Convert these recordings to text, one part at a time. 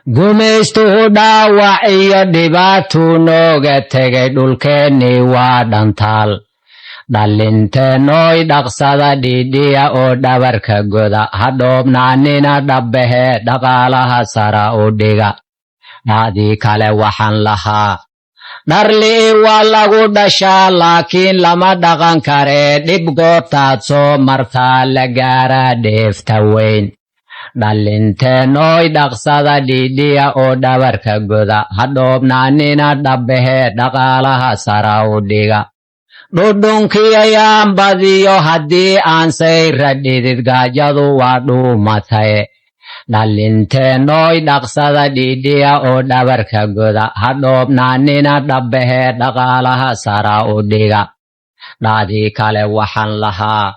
gumaystuhu dhaawac iyo dhibaatuu nooga tegay dhulkeennii waa dhantaal dhallinteennooy dhaqsada dhiidhiya oo dhabarka goda ha dhoobnaanina dhabbahee dhaqaalaha sara u dhiga dhaadii kale waxaan lahaa dharli'i waa lagu dhashaa laakiin lama dhaqan karee dhib goortaad soo martaa la gaaraa dheefta weyn dhallinteennooy dhaqsada dhiidhiya oo dhabarka goda ha dhoobnaanina dhabbahee dhaqaalaha sara u dhiga dhudhunkiyayaan badiyo haddii aan sayra dhidid gaajadu waa dhuumataye dhallinteennooy dhaqsada dhiidhiya oo dhabarka goda ha dhoobnaanina dhabbahee dhaqaalaha sara u dhiga dhaadii kale waxaan lahaa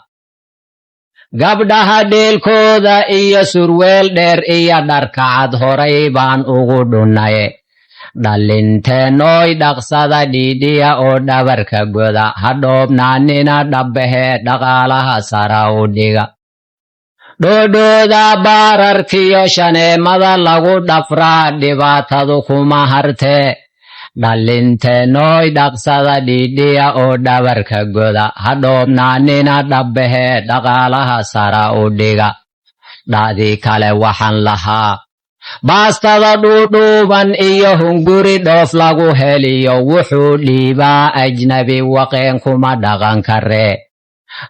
gabdhaha dheelkooda iyo surweel dheer iyo dharkacad horay baan ugu dhunnaye dhallinteennooy dhaqsada dhiidhiya oo dhabarka goda ha dhoobnaanina dhabbahee dhaqaalaha sara u dhiga dhoodhooda baararkiyo shaneemada lagu dhafraa dhibaatadu kuma hartee dhallinteennooy dhaqsada dhiidhiya oo dhabarka goda ha dhoobnaanina dhabbahee dhaqaalaha sara u dhiga dhaadii kale waxaan lahaa baastada dhuudhuuban iyo hunguri dhoof lagu heliyo wuxuu dhiibaa ajnabi waqeen kuma dhaqan karee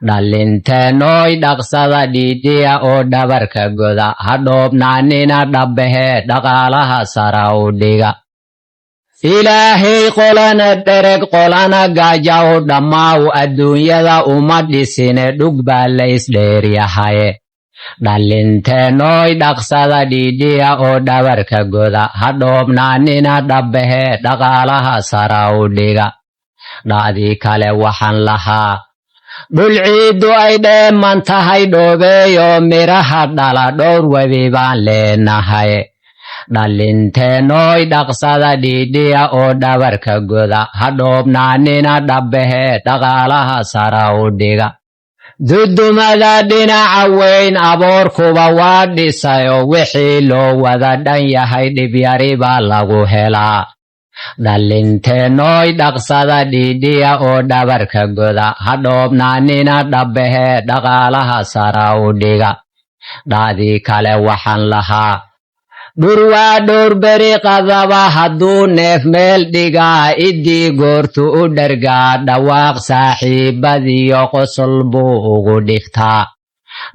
dhallinteennooy dhaqsada dhiidhiya oo dhabarka goda ha dhoobnaanina dhabbahee dhaqaalaha sara u dhiga ilaahay qolana dhereg qolana gaaja u dhammaaw adduunyada uma dhisine dhug baa laysdheeryahaye dhallinteennooy dhaqsada dhiidhiya oo dhabarka goda ha dhoobnaanina dhabbahee dhaqaalaha sara u dhiga dhaadii kale waxaan lahaa dhul ciiddu ay dheeman tahay dhoobeeyo midhaha dhala dhowr webi baan leenahay dhallinteennooy dhaqsada dhiidhiya oo dhabarka goda ha dhoobnaanina dhabbahee dhaqaalaha sara u dhiga dudumada dhinaca weyn aboorkuba waa dhisayo wixii loo wada dhan yahay dhibyari baa lagu helaa dhallinteennooy dhaqsada dhiidhiya oo dhabarka goda ha dhoobnaanina dhabbahee dhaqaalaha sara u dhiga dhaadii kale waxaan lahaa dhurwaa dhowr beri qadaba hadduu neef meel dhigaa iddii goortu u dhergaa dhawaaq saaxiibadiyo qosol buu ugu dhigtaa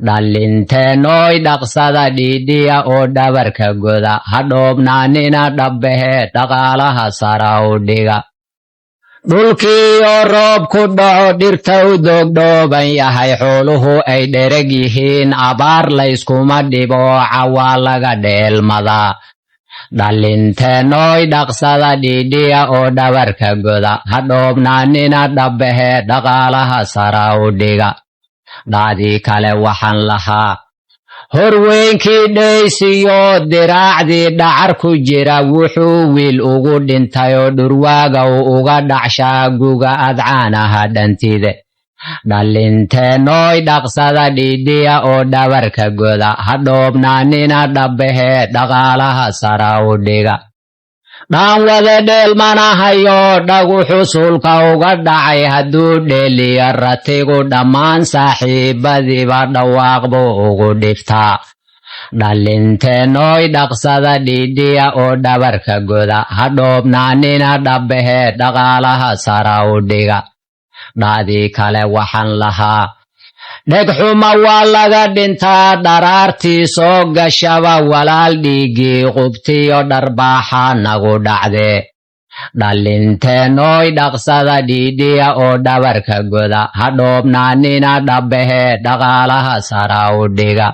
dhallinteennooy dhaqsada dhiidhiya oo dhabarka goda ha dhoobnaanina dhabbahee dhaqaalaha sara u dhiga dhulkiiyo roob ku dhaco dhirta u doogdhooban yahay xooluhu ay dhereg yihiin abaar layskuma dhibo cawaa laga dheelmadaa dhallinteennooy dhaqsada dhiidhiya oo dhabarka goda ha dhoobnaanina dhabbahee dhaqaalaha sara u dhiga dhaadii kale waxaan lahaa horweynkii dhaysiyo diraacdii dhacar ku jira wuxuu wiil ugu dhintayoo dhurwaaga u uga dhacshaa guga adcaanaha dhantide dhallinteennooy dhaqsada dhiidhiya oo dhabarka goda ha dhoobnaanina dhabbahee dhaqaalaha sara u dhiga dhaan wada dheelmanahayo dhagu xusulka uga dhacay hadduu dheeliyo ratigu dhammaan saaxiibadiiba dhawaaq buu ugu dhiftaa dhallinteennooy dhaqsada dhiidhiya oo dhabarka goda ha dhoobnaanina dhabbahee dhaqaalaha sara u dhiga dhaadii kale waxaan lahaa dhegxuma waa laga dhintaa dharaartii soo gashaba walaal dhiiggii qubtiyo dharbaaxa nagu dhacdee dhallinteennooy dhaqsada dhiidhiya oo dhabarka goda ha dhoobnaanina dhabbahee dhaqaalaha sara u dhiga